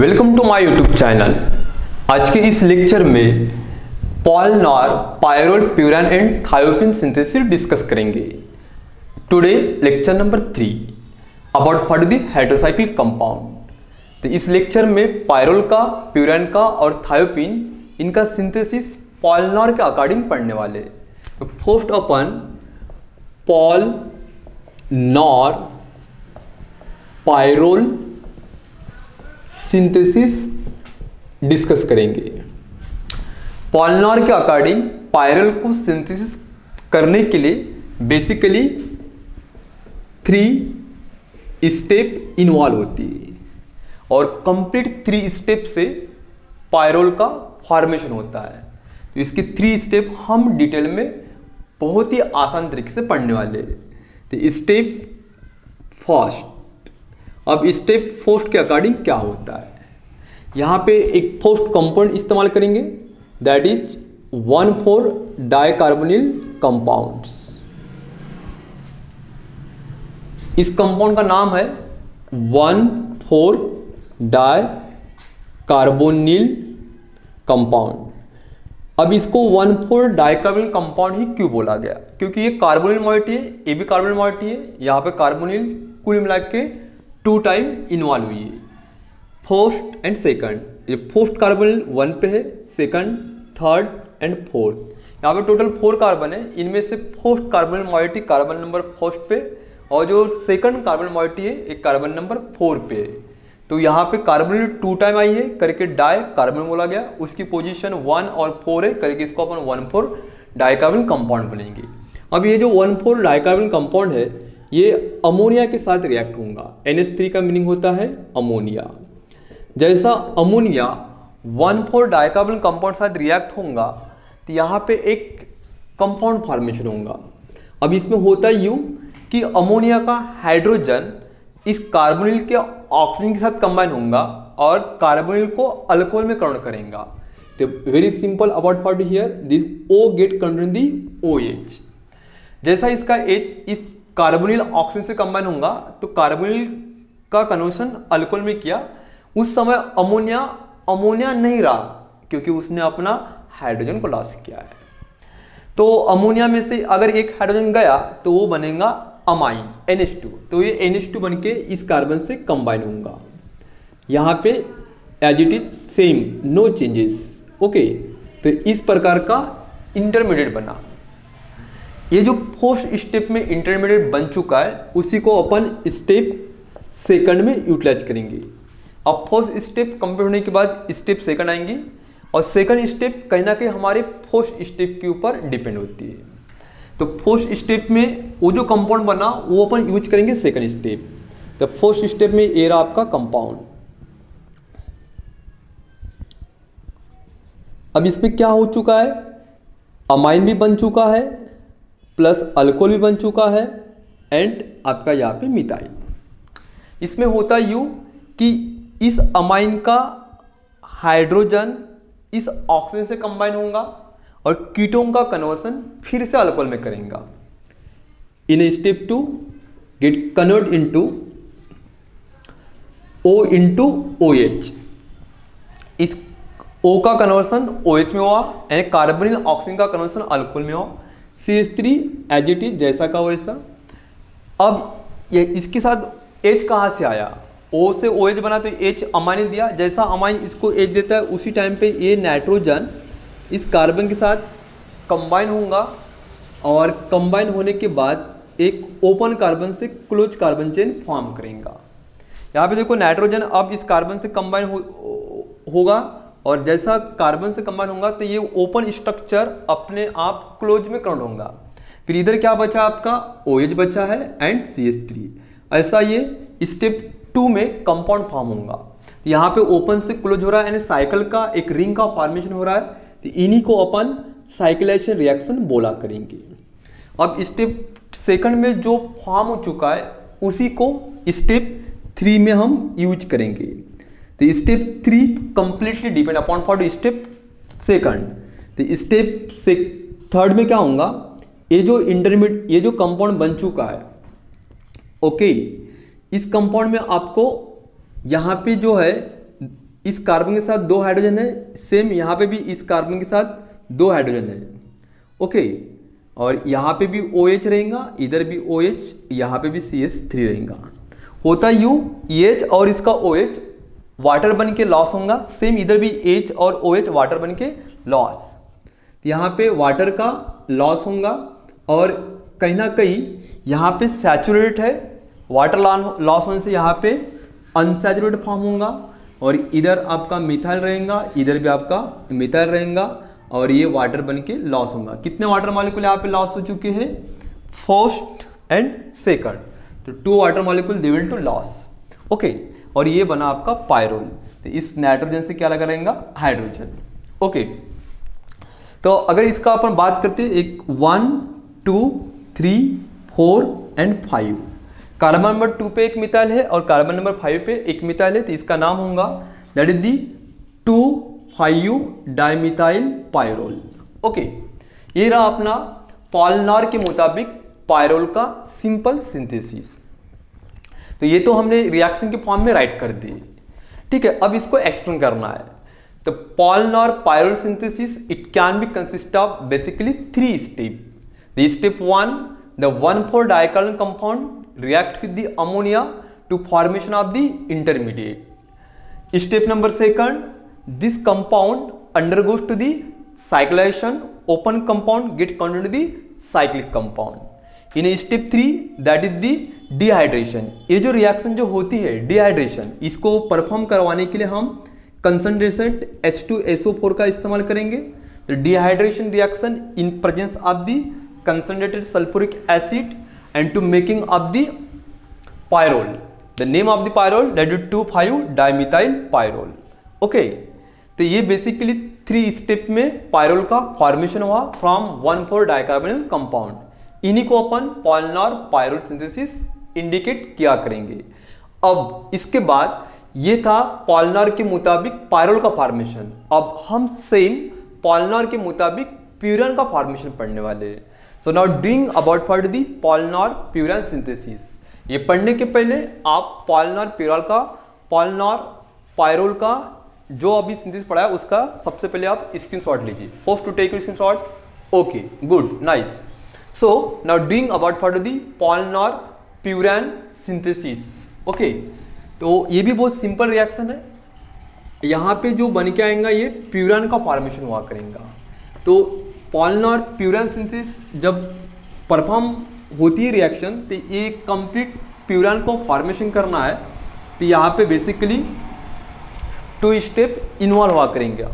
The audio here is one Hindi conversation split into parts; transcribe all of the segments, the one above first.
Welcome to my YouTube channel. आज के इस लेक्चर में Paal Knorr, pyrrole, furan and thiophene synthesis discuss करेंगे। Today lecture number 3 about what the heterocyclic compound. तो इस लेक्चर में पायरोल का, प्यूरान का और थायोपिन इनका सिंथेसिस पॉलनार के अकॉर्डिंग पढ़ने वाले। तो फर्स्ट अपन पॉलनार पायरोल सिंथेसिस डिस्कस करेंगे। पॉलनार के अकॉर्डिंग पायरोल को सिंथेसिस करने के लिए बेसिकली 3 स्टेप इन्वॉल्व होती है और कंप्लीट 3 स्टेप से पायरोल का फॉर्मेशन होता है। तो इसके 3 स्टेप हम डिटेल में बहुत ही आसान तरीके से पढ़ने वाले हैं। तो स्टेप फर्स्ट, अब स्टेप फर्स्ट के अकॉर्डिंग क्या होता है, यहाँ पे एक फर्स्ट कंपाउंड इस्तेमाल करेंगे, दैट इज 1,4 डाइकार्बोनिल कंपाउंड्स। इस कंपाउंड का नाम है 1,4 डाइकार्बोनिल कंपाउंड। अब इसको 1,4 डाइकार्बोनिल कंपाउंड ही क्यों बोला गया, क्योंकि ये कार्बोनिल मॉइटी है, ये भी कार्बोनिल मॉइटी है। यहाँ पे कार्बोनिल कुल मिला के 2 टाइम इन्वॉल्व हुई है, फर्स्ट एंड सेकंड। ये फर्स्ट कार्बोनिल 1 पे है, सेकंड, थर्ड एंड फोर्थ। यहाँ पे टोटल 4 कार्बन है। इनमें से first carbonyl moiety carbon number first पे और जो सेकंड कार्बोनिल मॉइटी है एक कार्बन नंबर 4 पे है। तो यहाँ पे कार्बोनिल 2 टाइम आई है करके डाई कार्बोनिल बोला गया। उसकी पोजीशन 1 और 4 है करके इसको अपन 1,4 डाइकार्बोनिल कंपाउंड बोलेंगे। अब ये जो 1,4 डाइकार्बोनिल कंपाउंड है ये अमोनिया के साथ रिएक्ट होगा। NH3 का मीनिंग होता है अमोनिया। जैसा अमोनिया 1,4 डाइकार्बोनिल कंपाउंड साथ रिएक्ट होगा तो यहाँ पे एक कंपाउंड फॉर्मेशन होगा। अब इसमें होता यूँ कि अमोनिया का हाइड्रोजन इस कार्बोनिल के ऑक्सीजन के साथ कंबाइन होगा और कार्बोनिल को अल्कोहल में कन्वर्ट करेगा। तो very simple about what here, this O get converted the OH। जैसा इसका H इस कार्बोनिल ऑक्सीजन से कंबाइन होगा तो कार्बोनिल का कन्वर्शन अल्कोहल में किया। उस समय अमोनिया नहीं रहा क्योंकि उसने अपना हाइड्रोजन को लॉस किया है। तो अमोनिया में से अगर एक हाइड्रोजन गया तो वो बनेगा अमाइन NH2। तो ये NH2 बन के इस कार्बन से कंबाइन होगा। यहाँ पे as it is same, no changes. Okay, तो इस प्रकार का इंटरमीडिएट बना। ये जो फर्स्ट स्टेप में इंटरमीडिएट बन चुका है उसी को अपन स्टेप सेकंड में यूटिलाइज करेंगे। अब फर्स्ट स्टेप कंप्लीट होने के बाद स्टेप सेकंड आएंगी और सेकंड स्टेप कहीं ना कहीं हमारे फर्स्ट स्टेप के ऊपर डिपेंड होती है। तो फर्स्ट स्टेप में वो जो कंपाउंड बना वो अपन यूज करेंगे सेकंड स्टेप। तो फर्स्ट स्टेप में ये रहा आपका कंपाउंड। अब इसमें क्या हो चुका है, अमाइन भी बन चुका है प्लस अल्कोहल भी बन चुका है एंड आपका यहाँ पे मिथाइल। इसमें होता यूँ कि इस अमाइन का हाइड्रोजन इस ऑक्सीजन से कंबाइन होगा और कीटोन का कन्वर्सन फिर से अल्कोहल में करेगा। In step 2 gate convert into O into OH। इस O का कन्वर्सन OH में हुआ यानी कार्बोनिल ऑक्सीजन का कन्वर्सन अल्कोहल में हुआ। CH3 एज इट इज जैसा का वैसा। अब ये इसके साथ H कहाँ से आया, O से OH बना तो H अमाइन दिया। जैसा अमाइन इसको H देता है उसी टाइम पे ये नाइट्रोजन इस कार्बन के साथ कंबाइन होगा और कंबाइन होने के बाद एक ओपन कार्बन से क्लोज कार्बन चेन फॉर्म करेगा। यहाँ पे देखो नाइट्रोजन अब इस कार्बन से कंबाइन होगा और जैसा कार्बन से कंबाइन होगा तो ये ओपन स्ट्रक्चर अपने आप क्लोज में कन्वर्ट होगा। फिर इधर क्या बचा आपका OH बचा है एंड CH3। ऐसा ये स्टेप 2 में कंपाउंड फॉर्म होगा। तो यहाँ पे ओपन से क्लोज हो रहा है यानी साइकिल का एक रिंग का फॉर्मेशन हो रहा है। तो इन्हीं को अपन साइक्लेशन रिएक्शन बोला करेंगे। अब स्टेप सेकंड में जो फॉर्म हो चुका है उसी को स्टेप 3 में हम यूज करेंगे। तो step 3 completely depend upon for step second. तो स्टेप थर्ड में क्या होगा, ये जो इंटरमीडिएट ये जो कंपाउंड बन चुका है, ओके, इस कंपाउंड में आपको यहाँ पे जो है इस कार्बन के साथ 2 हाइड्रोजन है, सेम यहाँ पे भी इस कार्बन के साथ 2 हाइड्रोजन है। ओके, और यहाँ पे भी OH रहेगा, इधर भी OH, यहाँ पे भी CH3 रहेगा। होता यूँ H और इसका OH वाटर बन के लॉस होगा, सेम इधर भी H और OH वाटर बन के लॉस। यहाँ पे वाटर का लॉस होगा और कहीं ना कहीं यहाँ पे सैचुरेट है, वाटर लॉस होने से यहाँ पे अनसैचुरेटेड फॉर्म होगा और इधर आपका मिथाइल रहेगा, इधर भी आपका मिथाइल रहेगा और ये वाटर बन के लॉस होगा। कितने वाटर मॉलिक्यूल यहाँ पे लॉस हो चुके हैं? फर्स्ट एंड सेकंड, तो 2 water molecule they will to loss. Okay, और ये बना आपका पायरोल। तो इस नाइट्रोजन से क्या लगा रहेगा? हाइड्रोजन। ओके, तो अगर इसका अपन बात करते हैं, एक 1 2 3 4 एंड 5, कार्बन नंबर 2 पे एक मिथाइल है और कार्बन नंबर 5 पे एक मिथाइल है, तो इसका नाम होगा that is the 2,5 dimethyl pyrrole. Okay, ये रहा अपना पॉलिनॉर के मुताबिक पायरोल का सिंपल सिंथेसिस। तो ये तो हमने रिएक्शन के फॉर्म में राइट कर दी, ठीक है। अब इसको एक्सप्लेन करना है। तो Paal Knorr pyrrole synthesis it can be consist of basically 3 step. The step 1, the 1,4 dicarboyl compound react with the ammonia to formation of the intermediate. Step number 2, this compound undergoes to the cyclization, open compound get converted to the cyclic compound. In step 3 that is the dehydration. ये जो रिएक्शन जो होती है डिहाइड्रेशन, इसको परफॉर्म करवाने के लिए हम कंसंट्रेटेड H2SO4 का इस्तेमाल करेंगे। तो dehydration reaction in presence of the concentrated sulfuric acid and to making of the pyrrole. The name of the pyrrole that is 2,5 dimethyl pyrrole. Okay, तो ये बेसिकली 3 स्टेप में पायरोल का फॉर्मेशन हुआ फ्रॉम 1,4 डाइकार्बोनिल कंपाउंड। इन्हीं को अपन पॉलिनॉर पायरोल सिंथेसिस इंडिकेट किया करेंगे। अब इसके बाद ये था पॉलिनॉर के मुताबिक पायरोल का फॉर्मेशन। अब हम सेम पॉलिनॉर के मुताबिक प्यूरान का फॉर्मेशन पढ़ने वाले हैं। So now doing about for the Paal Knorr furan synthesis. ये पढ़ने के पहले आप पॉलिनॉर पायरोल का जो अभी सिंथेसिस पढ़ा है उसका सबसे पहले आप स्क्रीनशॉट लीजिए। First to take screenshot. Okay, good, nice. So now doing about for the Paal Knorr furan synthesis. Okay, तो ये भी बहुत सिंपल रिएक्शन है। यहाँ पे जो बन के आएगा ये प्यूरान का फॉर्मेशन हुआ करेगा। तो पॉलिनॉर प्यूरान सिंथेसिस जब परफॉर्म होती है रिएक्शन, तो ये कंप्लीट प्यूरान को फॉर्मेशन करना है। तो यहाँ पे बेसिकली 2 स्टेप इन्वॉल्व हुआ करेंगे।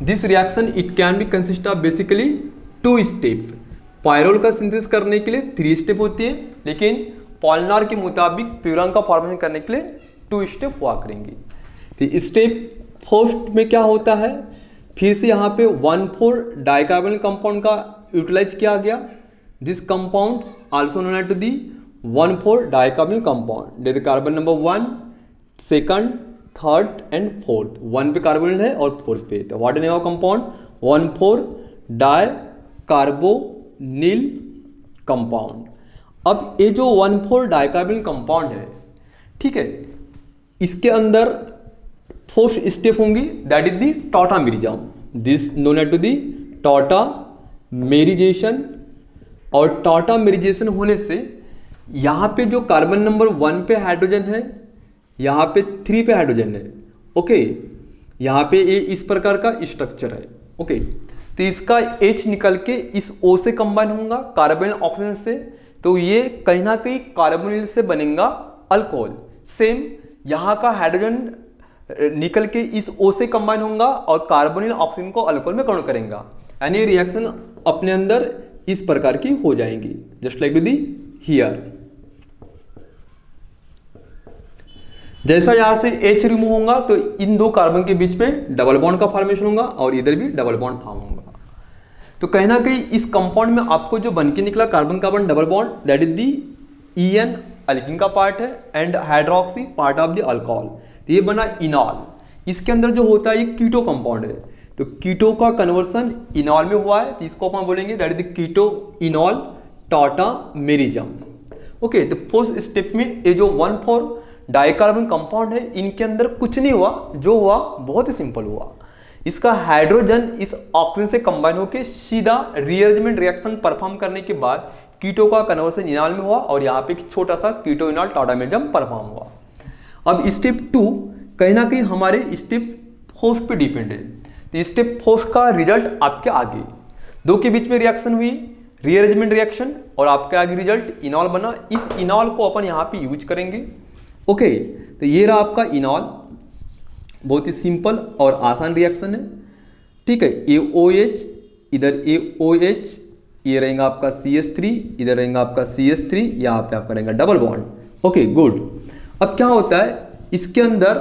This reaction it can be consist of basically 2 step. Pyrrole का सिंथेसिस करने के लिए 3 स्टेप होती है, लेकिन पॉलिनॉर के मुताबिक प्यूरान का फॉर्मेशन करने के लिए 2 स्टेप हुआ करेंगे। तो स्टेप फर्स्ट में क्या होता है, फिर से यहाँ पे 1,4 डाइकार्बोनिल कंपाउंड का यूटिलाइज किया गया। This compounds also known to the 1,4 dicarbonyl compound. The carbon number 1, second, third and fourth. 1 पे कार्बोनिल है और 4 पे। तो what name of compound? 1,4 dicarbonyl compound. अब ये जो 1,4 डाइकार्बोनिल कंपाउंड है, ठीक है, इसके अंदर फर्स्ट स्टेप होंगी that is the tautomerism. This known to the tautomerization. और टॉटामेरिजेशन होने से यहाँ पे जो कार्बन नंबर 1 पे हाइड्रोजन है, यहाँ पे 3 पे हाइड्रोजन है। ओके, यहाँ पे ये इस प्रकार का स्ट्रक्चर है। ओके, तो इसका H निकल के इस O से कंबाइन होगा कार्बोनिल ऑक्सीजन से, तो ये कहीं ना कहीं कार्बोनिल से बनेगा अल्कोहल। सेम यहाँ का हाइड्रोजन निकल के इस O से कंबाइन होगा और कार्बोनिल ऑक्सीजन को अल्कोहल में कन्वर्ट करेगा। यानी ये रिएक्शन अपने अंदर इस प्रकार की हो जाएंगी, just like to the here. जैसा यहां से H रिमूव होगा तो इन 2 कार्बन के बीच में डबल बॉन्ड का फॉर्मेशन होगा और इधर भी डबल बॉन्ड फॉर्म होगा। तो कहीं ना कहीं इस कंपाउंड में आपको जो बन के निकला carbon carbon double bond that is the EN alkyne का पार्ट है and hydroxy part of the alcohol. तो ये बना इनॉल। इसके अंदर जो होता है ये कीटो कंपाउंड है, तो कीटो का कन्वर्सन इनॉल में हुआ है, तो इसको अपन बोलेंगे that is the keto enol tautomerism. Okay, तो फर्स्ट स्टेप में ये जो 1,4 डाइकार्बन कंपाउंड है, इनके अंदर कुछ नहीं हुआ, जो हुआ बहुत ही सिंपल हुआ, इसका हाइड्रोजन इस ऑक्सीजन से कंबाइन होकर सीधा रीअरेंजमेंट रिएक्शन परफॉर्म करने के बाद कीटो का कन्वर्सन इनॉल में हुआ और यहाँ पे एक छोटा सा कीटो इनॉल टॉटामेरिज्म परफॉर्म हुआ। अब स्टेप 2 कहीं ना कहीं हमारे स्टेप फर्स्ट पे डिपेंड है, तो स्टेप फर्स्ट का रिजल्ट आपके आगे, दो के बीच में रिएक्शन हुई, रीअरेंजमेंट रिएक्शन, और आपके आगे रिजल्ट इनॉल बना। इस इनॉल को अपन यहाँ पे यूज करेंगे। ओके, तो ये रहा आपका इनॉल, बहुत ही सिंपल और आसान रिएक्शन है, ठीक है। AOH, इधर AOH, ये रहेगा आपका CH3, इधर रहेगा आपका CH3, यहाँ पे आपका रहेगा डबल बॉन्ड। Okay good. अब क्या होता है, इसके अंदर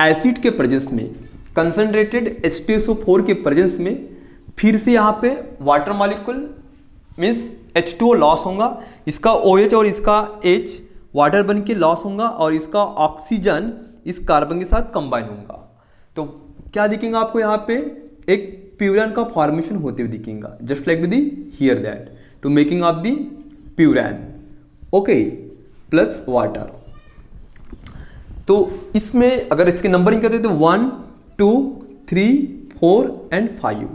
एसिड के प्रेजेंस में, कंसंट्रेटेड H2SO4 के प्रेजेंस में फिर से यहाँ पे water molecule means H2O loss होगा, इसका OH और इसका H वाटर बन के लॉस होगा और इसका ऑक्सीजन इस कार्बन के साथ कंबाइन होगा। तो क्या दिखेगा आपको यहाँ पे, एक प्यूरान का फॉर्मेशन होते हुए दिखेगा, just like the here that to making of the furan, okay, plus water. तो इसमें अगर इसके नंबरिंग करते तो 1 2 3 4 एंड 5,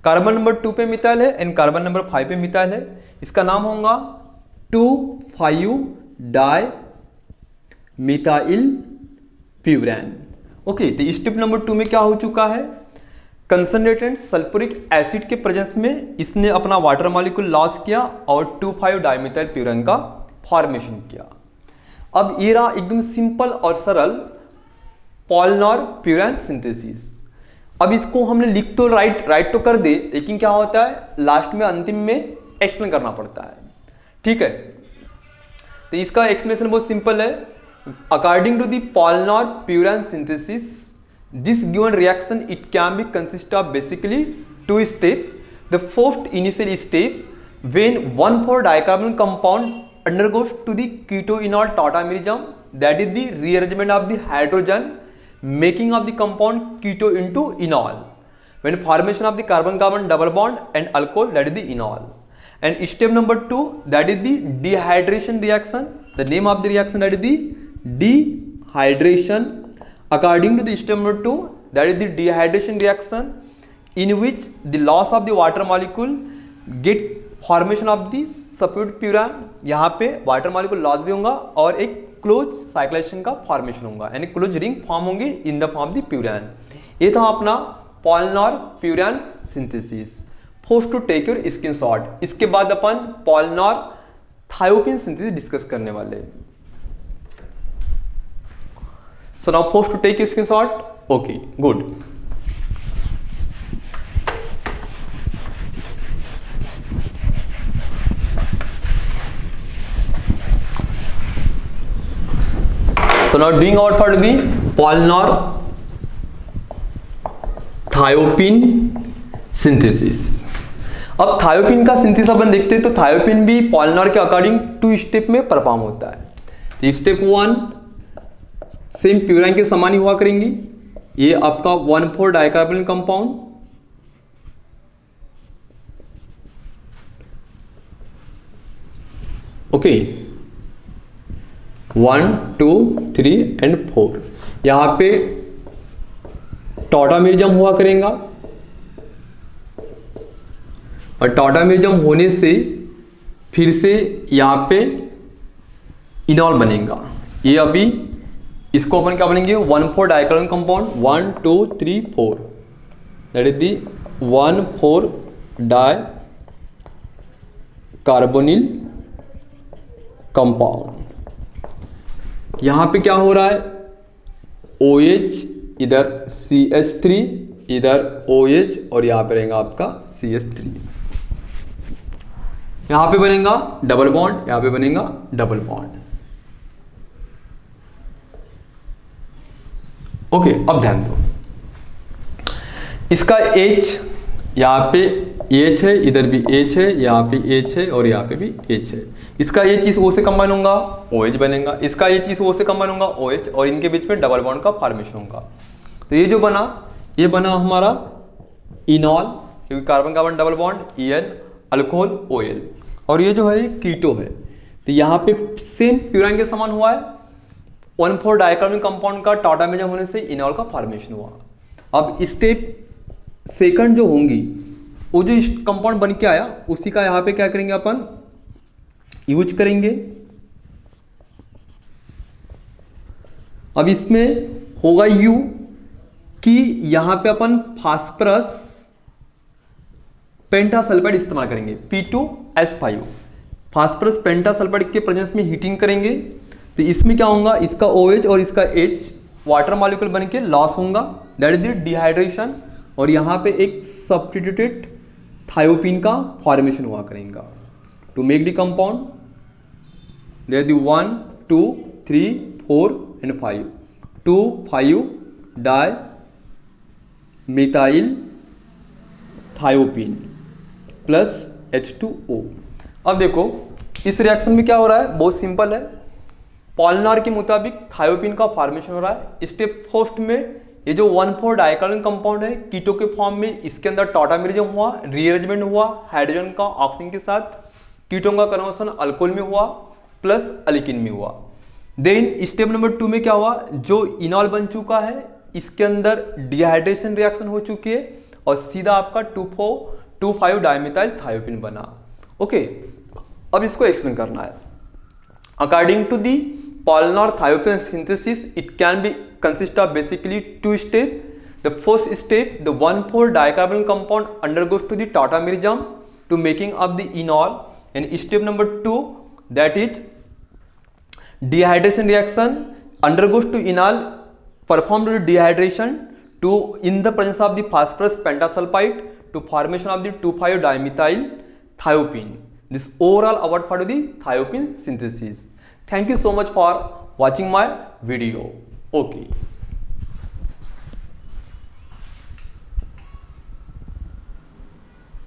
कार्बन नंबर 2 पे मिथाइल है एंड कार्बन नंबर 5 पे मिथाइल है। इसका नाम होगा 2,5 डाई मिथाइल प्यूरान। ओके, तो स्टेप नंबर 2 में क्या हो चुका है, कंसंट्रेटेड सल्फ्यूरिक एसिड के प्रेजेंस में इसने अपना वाटर मॉलिक्यूल लॉस किया और 2,5 डाइमिथाइल प्यूरान का फॉर्मेशन किया। अब ये रहा एकदम सिंपल और सरल पॉलिनॉर प्यूरान सिंथेसिस। अब इसको हमने लिख तो राइट तो कर दे, लेकिन क्या होता है लास्ट में अंतिम में एक्सप्लेन करना पड़ता है, ठीक है। तो इसका एक्सप्लेनेशन बहुत सिंपल है। According to the Paal Knorr furan synthesis, this given reaction it can be consist of basically 2 steps. The first initial step, when 1,4-dicarbon compound undergoes to the keto-enol tautomerism, that is the rearrangement of the hydrogen, making of the compound keto into enol, when formation of the carbon-carbon double bond and alcohol, that is the enol. And step number 2, that is the dehydration reaction. The name of the reaction, that is the dehydration. According to the step number 2, that is the dehydration reaction, in which the loss of the water molecule get formation of the sulphuric furan. यहाँ पे वाटर मॉलिक्यूल लॉस भी होगा और एक क्लोज साइक्लेशन का फॉर्मेशन होगा, यानी क्लोज रिंग फॉर्म होंगे in the form the furan. ये था अपना Paal Knorr furan synthesis. First to take your screenshot. इसके बाद अपन पॉलिनॉर थायोपिन सिंथेसिस डिस्कस करने वाले हैं। So now first to take a screenshot. Okay, good. So now doing our part of the polunar thiopine synthesis. अब थायोपिन का सिंथेसिस अपन देखते हैं, तो थायोपिन भी पॉलिनॉर के अकॉर्डिंग 2 स्टेप में परफॉर्म होता है। स्टेप 1 सेम प्यूरान के समान ही हुआ करेंगी। ये आपका 1,4 डाइकार्बोनिल कंपाउंड, ओके, 1 2 3 एंड 4। यहां पे टॉटामेरिज्म हुआ करेगा और टॉटामेरिज्म होने से फिर से यहां पे इनॉल बनेगा। ये अभी इसको अपन क्या बनेंगे, 1,4 dicarbonyl compound, 1 2 3 4, that is the 1,4 di carbonyl compound. यहां पे क्या हो रहा है, OH, इधर CH3, इधर OH और यहां पे रहेगा आपका CH3। यहां पे बनेगा डबल बॉन्ड, यहां पे बनेगा डबल बॉन्ड। ओके, अब ध्यान दो, इसका H यहाँ पे H है, इधर भी H है, यहाँ पे H है और यहाँ पे भी H है। इसका H इस O से कंबाइन होगा, OH बनेगा। इसका H इस O से कंबाइन होगा, OH, और इनके बीच में डबल बॉन्ड का फॉर्मेशन होगा। तो ये जो बना, ये बना हमारा इनॉल, क्योंकि carbon carbon double bond, EN, alcohol, OL, और ये जो है कीटो है। तो यहाँ पे सेम प्यूरान के समान हुआ है। 1,4 डाइकार्बोनिल कंपाउंड का टाटा मेजर होने से इनॉल का फॉर्मेशन हुआ। अब स्टेप सेकंड जो होंगी, वो जो कंपाउंड बन के आया उसी का यहाँ पे क्या करेंगे अपन, यूज करेंगे। अब इसमें होगा यू कि यहां पे अपन फास्फोरस पेंटासल्फाइड इस्तेमाल करेंगे, P2S5। फास्फोरस पेंटासल्फाइड के प्रेजेंस में हीटिंग करेंगे तो इसमें क्या होगा, इसका OH और इसका H वाटर मॉलिक्यूल बन के लॉस होगा, दैट इज द डिहाइड्रेशन। और यहाँ पे एक सब्स्टिट्यूटेड थायोपिन का फॉर्मेशन हुआ करेगा। To make the compound there the 1 2 3 4 and 5 2,5 di methyl thiophene plus H2O। अब देखो इस रिएक्शन में क्या हो रहा है, बहुत सिंपल है। पॉलिनर के मुताबिक थायोपिन का फॉर्मेशन हो रहा है। स्टेप फर्स्ट में ये जो 1,4 डाइकार्बोनिल कंपाउंड है कीटो के फॉर्म में, इसके अंदर टॉटामेरिज्म हुआ, रीअरेंजमेंट हुआ हाइड्रोजन का ऑक्सीजन के साथ, कीटोन का कन्वर्सन अल्कोहल में हुआ प्लस अल्कीन में हुआ। देन स्टेप नंबर 2 में क्या हुआ, जो इनॉल बन चुका है इसके अंदर डिहाइड्रेशन रिएक्शन हो चुकी है और सीधा आपका 2,4-2,5 डाइमिथाइल थायोपिन बना। ओके, अब इसको एक्सप्लेन करना है। According to the polymer thiopin synthesis, it can be consist of basically 2 steps. The first step, the 1,4 dicarbonyl compound undergoes to the tautomerism to making of the enol, and step number 2, that is dehydration reaction undergoes to enol, performed to dehydration to in the presence of the phosphorus pentasulfide to formation of the 2,5 dimethyl thiopin. This overall about for the thiopin synthesis. Thank you so much for watching my video. Okay.